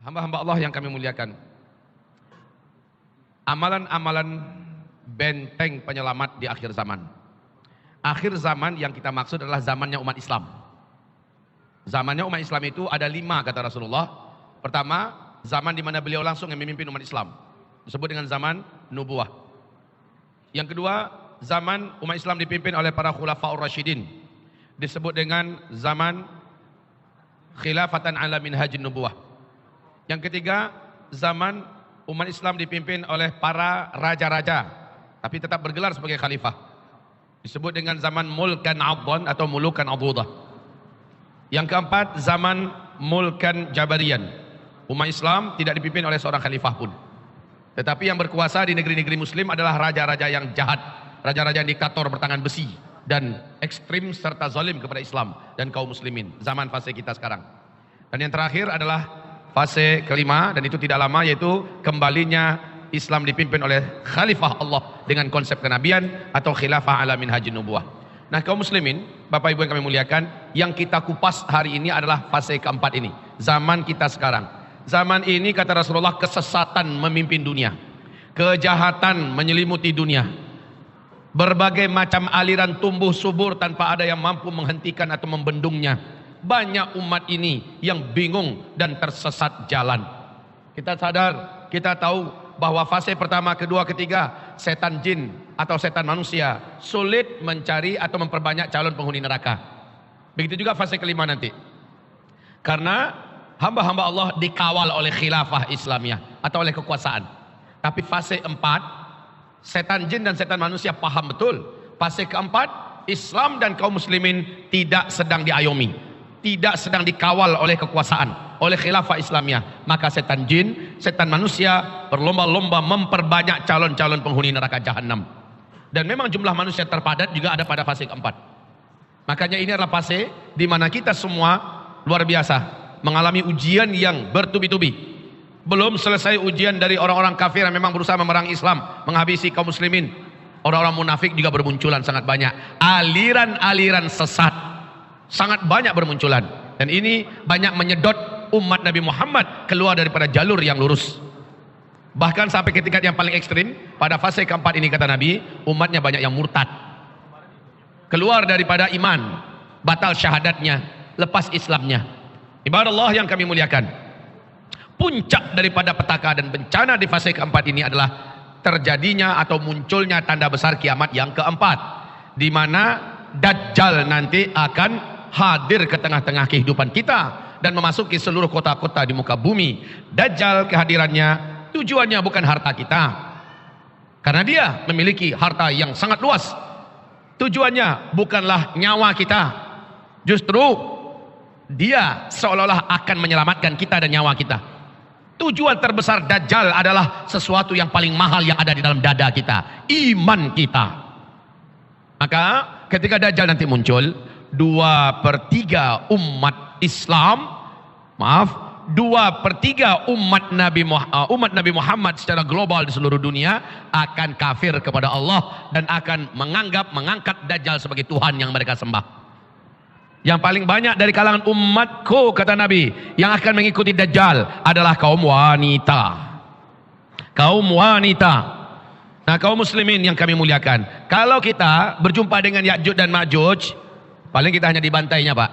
Hamba-hamba Allah yang kami muliakan, amalan-amalan benteng penyelamat di akhir zaman. Akhir zaman yang kita maksud adalah zamannya umat Islam. Zamannya umat Islam itu ada 5 kata Rasulullah. Pertama, zaman di mana beliau langsung yang memimpin umat Islam, disebut dengan zaman nubuwah. Yang kedua, zaman umat Islam dipimpin oleh para khulafaur rasyidin, disebut dengan zaman khilafatan ala minhajin nubuwah. Yang ketiga, zaman umat Islam dipimpin oleh para raja-raja, tapi tetap bergelar sebagai khalifah, disebut dengan zaman mulkan adhan atau mulukan adhudah. Yang keempat, zaman mulkan jabarian. Umat Islam tidak dipimpin oleh seorang khalifah pun, tetapi yang berkuasa di negeri-negeri muslim adalah raja-raja yang jahat, raja-raja yang diktator bertangan besi dan ekstrim serta zalim kepada Islam dan kaum muslimin. Zaman fase kita sekarang. Dan yang terakhir adalah fase kelima, dan itu tidak lama, yaitu kembalinya Islam dipimpin oleh khalifah Allah dengan konsep kenabian atau khilafah ala minhajin nubuwah. Nah, kaum muslimin, Bapak Ibu yang kami muliakan, yang kita kupas hari ini adalah fase keempat ini, zaman kita sekarang. Zaman ini kata Rasulullah, kesesatan memimpin dunia, kejahatan menyelimuti dunia, berbagai macam aliran tumbuh subur tanpa ada yang mampu menghentikan atau membendungnya. Banyak umat ini yang bingung dan tersesat jalan. Kita sadar, kita tahu bahwa fase pertama, kedua, ketiga, setan jin atau setan manusia sulit mencari atau memperbanyak calon penghuni neraka. Begitu juga fase kelima nanti, karena hamba-hamba Allah dikawal oleh khilafah Islamiyah atau oleh kekuasaan. Tapi fase 4, setan jin dan setan manusia paham betul. Fase keempat, Islam dan kaum muslimin tidak sedang diayomi, tidak sedang dikawal oleh kekuasaan, oleh khilafah Islamiyah. Maka setan jin, setan manusia berlomba-lomba memperbanyak calon-calon penghuni neraka jahanam. Dan memang jumlah manusia terpadat juga ada pada fase keempat. Makanya ini adalah fase di mana kita semua luar biasa mengalami ujian yang bertubi-tubi. Belum selesai ujian dari orang-orang kafir yang memang berusaha memerangi Islam, menghabisi kaum muslimin. Orang-orang munafik juga bermunculan sangat banyak. Aliran-aliran sesat sangat banyak bermunculan, dan ini banyak menyedot umat Nabi Muhammad keluar daripada jalur yang lurus. Bahkan sampai ke tingkat yang paling ekstrim, pada fase keempat ini kata Nabi, umatnya banyak yang murtad, keluar daripada iman, batal syahadatnya, lepas Islamnya. Ibadah Allah yang kami muliakan, puncak daripada petaka dan bencana di fase keempat ini adalah terjadinya atau munculnya tanda besar kiamat yang keempat, di mana Dajjal nanti akan hadir ke tengah-tengah kehidupan kita dan memasuki seluruh kota-kota di muka bumi. Dajjal kehadirannya tujuannya bukan harta kita, karena dia memiliki harta yang sangat luas. Tujuannya bukanlah nyawa kita, justru dia seolah-olah akan menyelamatkan kita dan nyawa kita. Tujuan terbesar Dajjal adalah sesuatu yang paling mahal yang ada di dalam dada kita, iman kita. Maka ketika Dajjal nanti muncul, 2/3 umat Islam, 2/3 umat Nabi Muhammad secara global di seluruh dunia akan kafir kepada Allah dan akan mengangkat Dajjal sebagai Tuhan yang mereka sembah. Yang paling banyak dari kalangan umatku, kata Nabi, yang akan mengikuti Dajjal adalah kaum wanita. Kaum wanita. Nah, kaum muslimin yang kami muliakan, kalau kita berjumpa dengan Ya'juj dan Ma'juj, paling kita hanya dibantainya, Pak.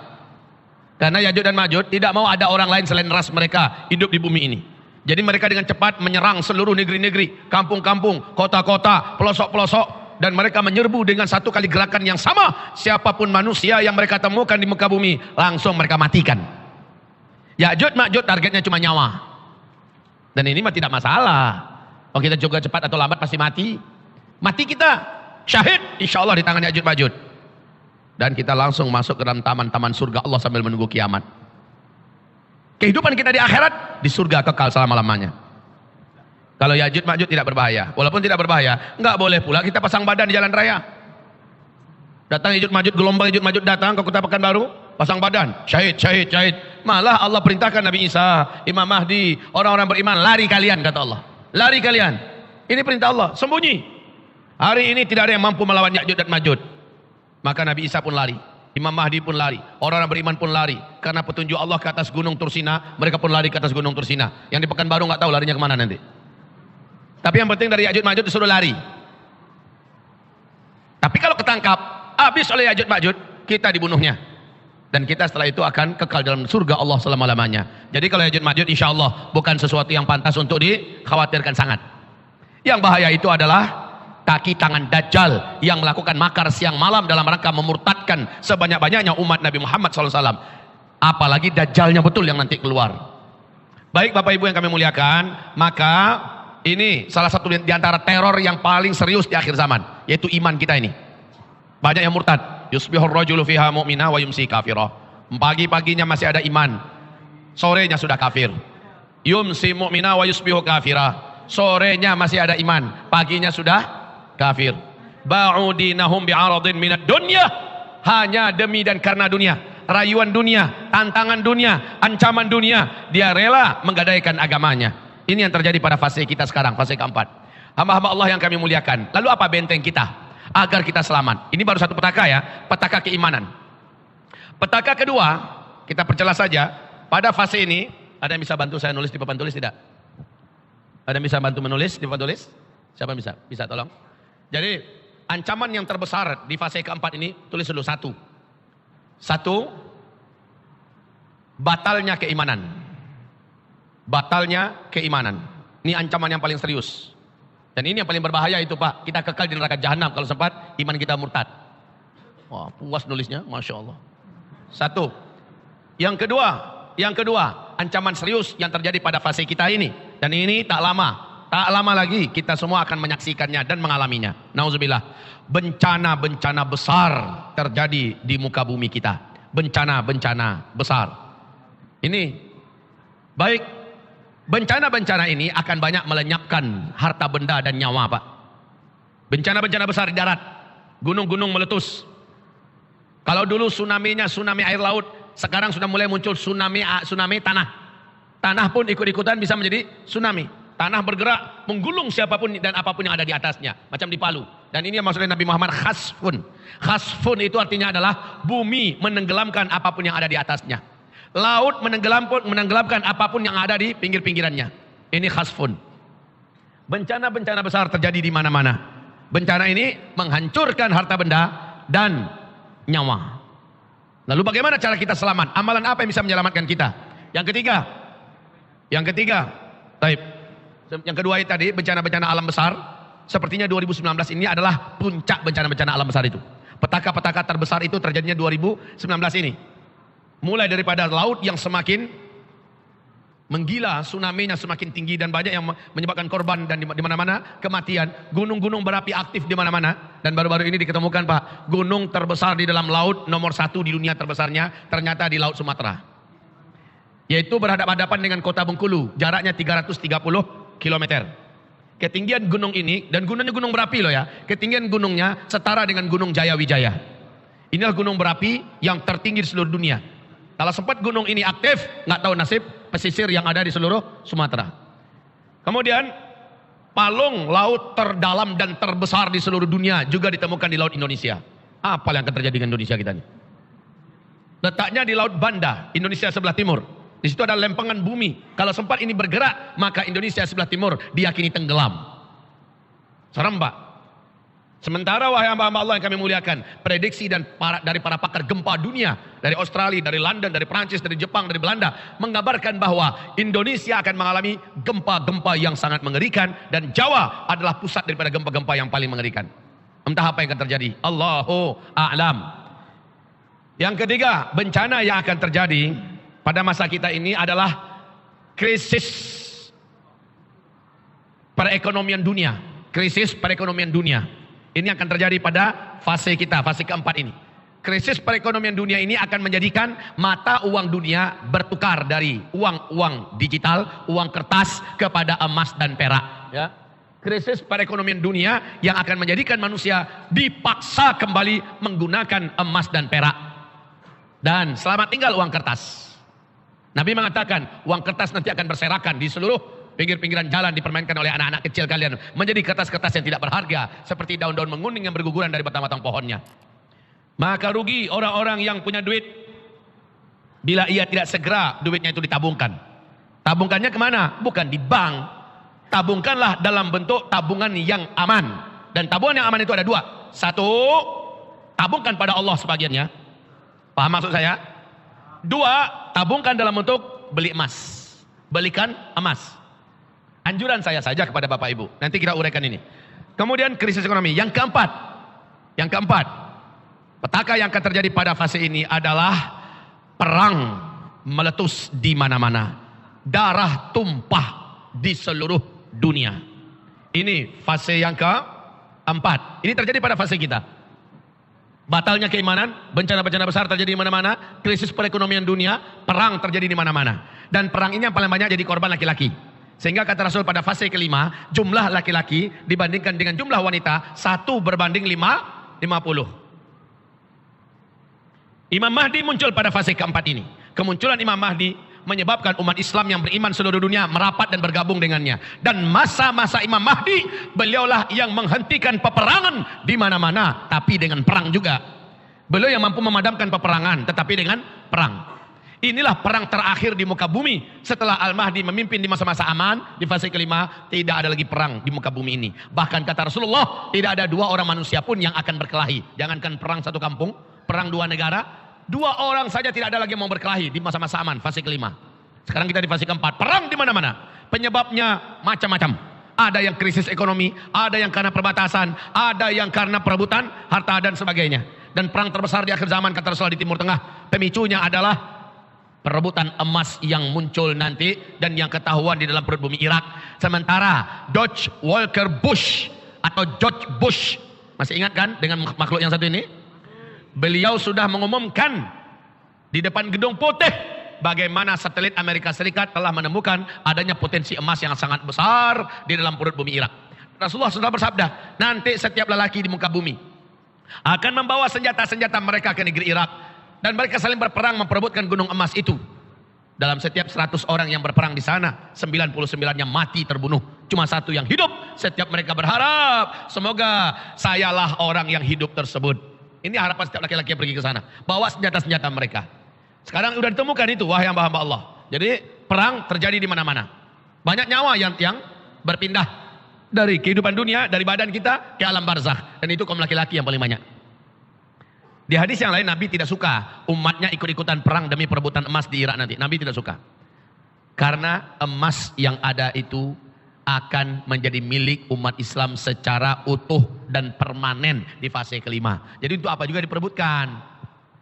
Karena Ya'juj dan Ma'juj tidak mau ada orang lain selain ras mereka hidup di bumi ini. Jadi mereka dengan cepat menyerang seluruh negeri-negeri, kampung-kampung, kota-kota, pelosok-pelosok, dan mereka menyerbu dengan satu kali gerakan yang sama. Siapapun manusia yang mereka temukan di muka bumi, langsung mereka matikan. Ya'juj Ma'juj targetnya cuma nyawa. Dan ini mah tidak masalah. Kalau kita juga cepat atau lambat pasti mati. Mati kita syahid insya Allah di tangan Ya'juj Ma'juj. Dan kita langsung masuk ke dalam taman-taman surga Allah sambil menunggu kiamat. Kehidupan kita di akhirat di surga kekal selama-lamanya. Kalau Ya'juj Ma'juj tidak berbahaya. Walaupun tidak berbahaya, nggak boleh pula kita pasang badan di jalan raya. Datang Ya'juj Ma'juj, gelombang Ya'juj Ma'juj datang ke kota Pekanbaru, pasang badan, syahid, syahid, syahid. Malah Allah perintahkan Nabi Isa, Imam Mahdi, orang-orang beriman, lari kalian, kata Allah. Lari kalian. Ini perintah Allah, sembunyi. Hari ini tidak ada yang mampu melawan Ya'juj dan Ma'juj. Maka Nabi Isa pun lari. Imam Mahdi pun lari, orang-orang beriman pun lari. Karena petunjuk Allah ke atas gunung Tursina, mereka pun lari ke atas gunung Tursina. Yang di Pekanbaru nggak tahu larinya kemana nanti. Tapi yang penting dari Ya'juj Ma'juj disuruh lari. Tapi kalau ketangkap, habis oleh Ya'juj Ma'juj, kita dibunuhnya. Dan kita setelah itu akan kekal dalam surga Allah selama-lamanya. Jadi kalau Ya'juj Ma'juj insya Allah bukan sesuatu yang pantas untuk dikhawatirkan sangat. Yang bahaya itu adalah kaki tangan Dajjal yang melakukan makar siang malam dalam rangka memurtadkan sebanyak-banyaknya umat Nabi Muhammad SAW. Apalagi Dajjalnya betul yang nanti keluar. Baik Bapak Ibu yang kami muliakan, maka ini salah satu di antara teror yang paling serius di akhir zaman, yaitu iman kita ini. Banyak yang murtad. Yusbihur rajulu fiha mu'mina wa yumsi kafirah. Pagi-paginya masih ada iman, sorenya sudah kafir. Yumsi mu'mina wa yusbihu kafirah. Sorenya masih ada iman, paginya sudah kafir. Ba'udinahum bi'aradin minad dunya, hanya demi dan karena dunia, rayuan dunia, tantangan dunia, ancaman dunia, dia rela menggadaikan agamanya. Ini yang terjadi pada fase kita sekarang, fase keempat. Hamba-hamba Allah yang kami muliakan. Lalu apa benteng kita agar kita selamat? Ini baru satu petaka ya, petaka keimanan. Petaka kedua, kita perjelas saja. Pada fase ini, ada yang bisa bantu saya nulis di papan tulis tidak? Ada yang bisa bantu menulis di papan tulis? Siapa yang bisa? Bisa tolong? Jadi ancaman yang terbesar di fase keempat ini, tulis dulu satu. Satu, batalnya keimanan. Batalnya keimanan. Ini ancaman yang paling serius. Dan ini yang paling berbahaya itu Pak. Kita kekal di neraka jahanam kalau sempat iman kita murtad. Wah puas nulisnya, Masya Allah. Satu. Yang kedua, ancaman serius yang terjadi pada fase kita ini. Dan ini tak lama lagi kita semua akan menyaksikannya dan mengalaminya. Nauzubillah. Bencana-bencana besar terjadi di muka bumi kita. Bencana-bencana besar. Ini baik, bencana-bencana ini akan banyak melenyapkan harta benda dan nyawa Pak. Bencana-bencana besar di darat, gunung-gunung meletus. Kalau dulu tsunami-nya tsunami air laut, sekarang sudah mulai muncul tsunami tanah. Tanah pun ikut-ikutan bisa menjadi tsunami. Tanah bergerak, menggulung siapapun dan apapun yang ada di atasnya. Macam di Palu. Dan ini yang maksudnya Nabi Muhammad khasfun. Khasfun itu artinya adalah bumi menenggelamkan apapun yang ada di atasnya. Laut menenggelamkan apapun yang ada di pinggir-pinggirannya. Ini khasfun. Bencana-bencana besar terjadi di mana-mana. Bencana ini menghancurkan harta benda dan nyawa. Lalu bagaimana cara kita selamat? Amalan apa yang bisa menyelamatkan kita? Yang ketiga, taib. Yang kedua tadi bencana-bencana alam besar. Sepertinya 2019 ini adalah puncak bencana-bencana alam besar itu. Petaka-petaka terbesar itu terjadinya 2019 ini. Mulai daripada laut yang semakin menggila, tsunami-nya semakin tinggi dan banyak yang menyebabkan korban dan di mana-mana kematian. Gunung-gunung berapi aktif di mana-mana. Dan baru-baru ini diketemukan Pak, gunung terbesar di dalam laut nomor 1 di dunia terbesarnya ternyata di Laut Sumatera. Yaitu berhadapan-hadapan dengan kota Bengkulu, jaraknya 330 km. Ketinggian gunung ini, dan gunungnya gunung berapi loh ya, ketinggian gunungnya setara dengan gunung Jayawijaya. Inilah gunung berapi yang tertinggi di seluruh dunia. Kalau sempat gunung ini aktif, nggak tahu nasib pesisir yang ada di seluruh Sumatera. Kemudian palung laut terdalam dan terbesar di seluruh dunia juga ditemukan di Laut Indonesia. Apa yang akan terjadi dengan Indonesia kita ini? Letaknya di Laut Banda, Indonesia sebelah timur. Di situ ada lempengan bumi. Kalau sempat ini bergerak, maka Indonesia sebelah timur diyakini tenggelam. Serem Pak. Sementara wahai hamba-hamba Allah yang kami muliakan, prediksi dari para pakar gempa dunia, dari Australia, dari London, dari Prancis, dari Jepang, dari Belanda, mengabarkan bahwa Indonesia akan mengalami gempa-gempa yang sangat mengerikan dan Jawa adalah pusat daripada gempa-gempa yang paling mengerikan. Entah apa yang akan terjadi. Allahu a'lam. Yang ketiga, bencana yang akan terjadi pada masa kita ini adalah krisis perekonomian dunia. Krisis perekonomian dunia. Ini akan terjadi pada fase kita, fase keempat ini. Krisis perekonomian dunia ini akan menjadikan mata uang dunia bertukar dari uang digital, uang kertas kepada emas dan perak. Ya. Krisis perekonomian dunia yang akan menjadikan manusia dipaksa kembali menggunakan emas dan perak. Dan selamat tinggal uang kertas. Nabi mengatakan uang kertas nanti akan berserakan di seluruh pinggir-pinggiran jalan, dipermainkan oleh anak-anak kecil kalian menjadi kertas-kertas yang tidak berharga seperti daun-daun menguning yang berguguran dari batang-batang pohonnya. Maka rugi orang-orang yang punya duit bila ia tidak segera duitnya itu ditabungkan. Tabungkannya kemana? Bukan di bank. Tabungkanlah dalam bentuk tabungan yang aman. Dan tabungan yang aman itu ada dua. Satu, tabungkan pada Allah sebagiannya. Paham maksud saya? Dua, tabungkan dalam bentuk beli emas. Belikan emas. Anjuran saya saja kepada Bapak Ibu. Nanti kita uraikan ini. Kemudian krisis ekonomi. Yang keempat, petaka yang akan terjadi pada fase ini adalah perang meletus di mana-mana. Darah tumpah di seluruh dunia. Ini fase yang keempat. Ini terjadi pada fase kita. Batalnya keimanan, bencana-bencana besar terjadi di mana-mana, krisis perekonomian dunia, perang terjadi di mana-mana. Dan perang ini yang paling banyak jadi korban laki-laki. Sehingga kata Rasul pada fase kelima, jumlah laki-laki dibandingkan dengan jumlah wanita 1:50. Imam Mahdi muncul pada fase keempat ini. Kemunculan Imam Mahdi menyebabkan umat Islam yang beriman seluruh dunia merapat dan bergabung dengannya. Dan masa-masa Imam Mahdi, beliaulah yang menghentikan peperangan di mana-mana, tapi dengan perang juga. Beliau yang mampu memadamkan peperangan, tetapi dengan perang. Inilah perang terakhir di muka bumi. Setelah Al-Mahdi memimpin di masa-masa aman, di fase kelima, tidak ada lagi perang di muka bumi ini. Bahkan kata Rasulullah, tidak ada dua orang manusia pun yang akan berkelahi. Jangankan perang satu kampung, perang dua negara, dua orang saja tidak ada lagi yang mau berkelahi di masa-masa aman, fase kelima. Sekarang kita di fase keempat, perang di mana-mana. Penyebabnya macam-macam. Ada yang krisis ekonomi, ada yang karena perbatasan, ada yang karena perebutan harta dan sebagainya. Dan perang terbesar di akhir zaman kata Rasulullah di Timur Tengah, pemicunya adalah perebutan emas yang muncul nanti dan yang ketahuan di dalam perut bumi Irak. Sementara George Walker Bush atau George Bush, masih ingat kan dengan makhluk yang satu ini? Beliau sudah mengumumkan di depan Gedung Putih bagaimana satelit Amerika Serikat telah menemukan adanya potensi emas yang sangat besar di dalam perut bumi Irak. Rasulullah sudah bersabda, nanti setiap lelaki di muka bumi akan membawa senjata-senjata mereka ke negeri Irak. Dan mereka saling berperang memperebutkan gunung emas itu. Dalam setiap 100 orang yang berperang di sana, 99-nya mati terbunuh. Cuma satu yang hidup. Setiap mereka berharap, semoga sayalah orang yang hidup tersebut. Ini harapan setiap laki-laki yang pergi ke sana. Bawa senjata-senjata mereka. Sekarang sudah ditemukan itu, wahai hamba-hamba Allah. Jadi perang terjadi di mana-mana. Banyak nyawa yang berpindah dari kehidupan dunia, dari badan kita ke alam barzakh. Dan itu kaum laki-laki yang paling banyak. Di hadis yang lain Nabi tidak suka umatnya ikut-ikutan perang demi perebutan emas di Irak nanti. Nabi tidak suka. Karena emas yang ada itu akan menjadi milik umat Islam secara utuh dan permanen di fase kelima. Jadi untuk apa juga diperebutkan.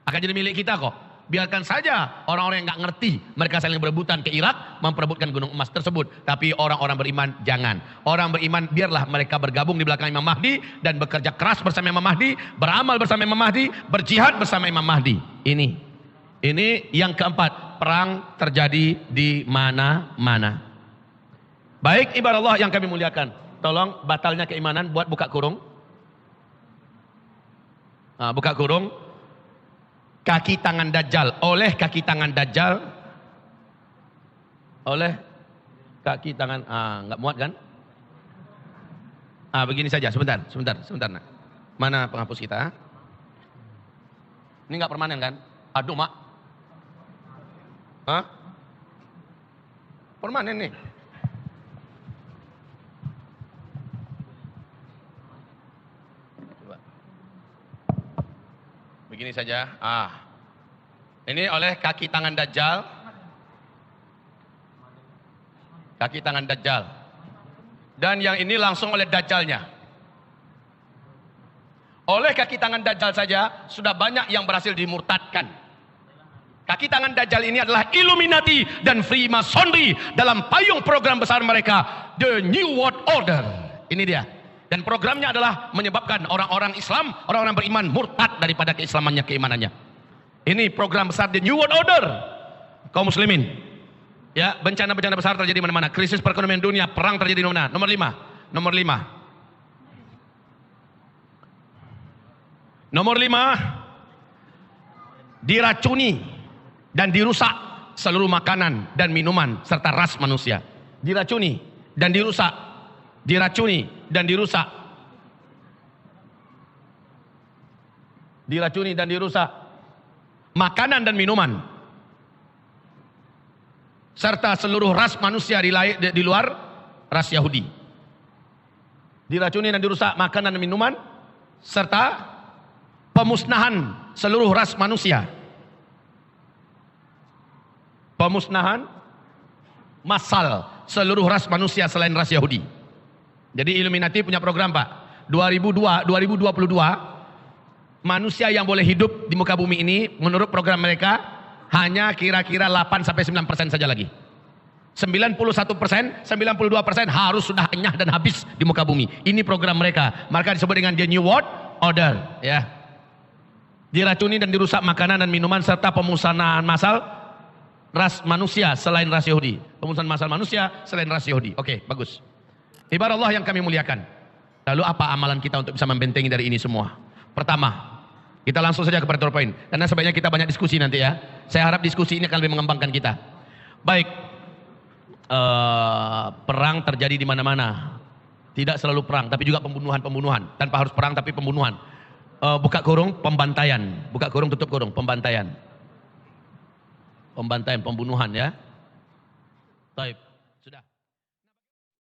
Akan jadi milik kita kok. Biarkan saja orang-orang yang nggak ngerti mereka saling berebutan ke Irak memperebutkan gunung emas tersebut. Tapi orang-orang beriman jangan. Orang beriman biarlah mereka bergabung di belakang Imam Mahdi dan bekerja keras bersama Imam Mahdi, beramal bersama Imam Mahdi, berjihad bersama Imam Mahdi. Ini yang keempat, perang terjadi di mana-mana. Baik ibadah Allah yang kami muliakan, tolong batalnya keimanan buat buka kurung. Buka kurung. Kaki tangan Dajjal, oleh kaki tangan Dajjal, oleh kaki tangan, nggak muat kan? Begini saja, sebentar nak. Mana penghapus kita? Ini nggak permanen kan? Aduh mak, permanen nih. Begini saja. Ini oleh kaki tangan Dajjal. Kaki tangan Dajjal. Dan yang ini langsung oleh Dajjalnya. Oleh kaki tangan Dajjal saja sudah banyak yang berhasil dimurtadkan. Kaki tangan Dajjal ini adalah Illuminati dan Freemasonry dalam payung program besar mereka, The New World Order. Ini dia. Dan programnya adalah menyebabkan orang-orang Islam, orang-orang beriman murtad daripada keislamannya, keimanannya. Ini program besar The New World Order. Kaum muslimin. Ya, bencana-bencana besar terjadi di mana-mana. Krisis perekonomian dunia, perang terjadi di mana? Nomor 5. Nomor 5. Diracuni dan dirusak seluruh makanan dan minuman serta ras manusia. Diracuni dan dirusak. Diracuni dan dirusak diracuni dan dirusak makanan dan minuman, serta seluruh ras manusia di luar ras Yahudi. Diracuni dan dirusak makanan dan minuman, serta pemusnahan seluruh ras manusia. Pemusnahan massal seluruh ras manusia selain ras Yahudi. Jadi Illuminati punya program, Pak. 2022 manusia yang boleh hidup di muka bumi ini menurut program mereka hanya kira-kira 8-9% saja lagi. 91%, 92% harus sudah enyah dan habis di muka bumi. Ini program mereka. Maka disebut dengan The New World Order, ya. Diracuni dan dirusak makanan dan minuman serta pemusnahan massal ras manusia selain ras Yahudi. Pemusnahan massal manusia selain ras Yahudi. Oke, bagus. Ibarat Allah yang kami muliakan. Lalu apa amalan kita untuk bisa membentengi dari ini semua? Pertama, kita langsung saja ke poin. Karena sebaiknya kita banyak diskusi nanti ya. Saya harap diskusi ini akan lebih mengembangkan kita. Baik, perang terjadi di mana-mana. Tidak selalu perang, tapi juga pembunuhan-pembunuhan. Tanpa harus perang, tapi pembunuhan. Buka kurung, pembantaian. Buka kurung, tutup kurung, pembantaian. Pembantaian, pembunuhan ya. Baik.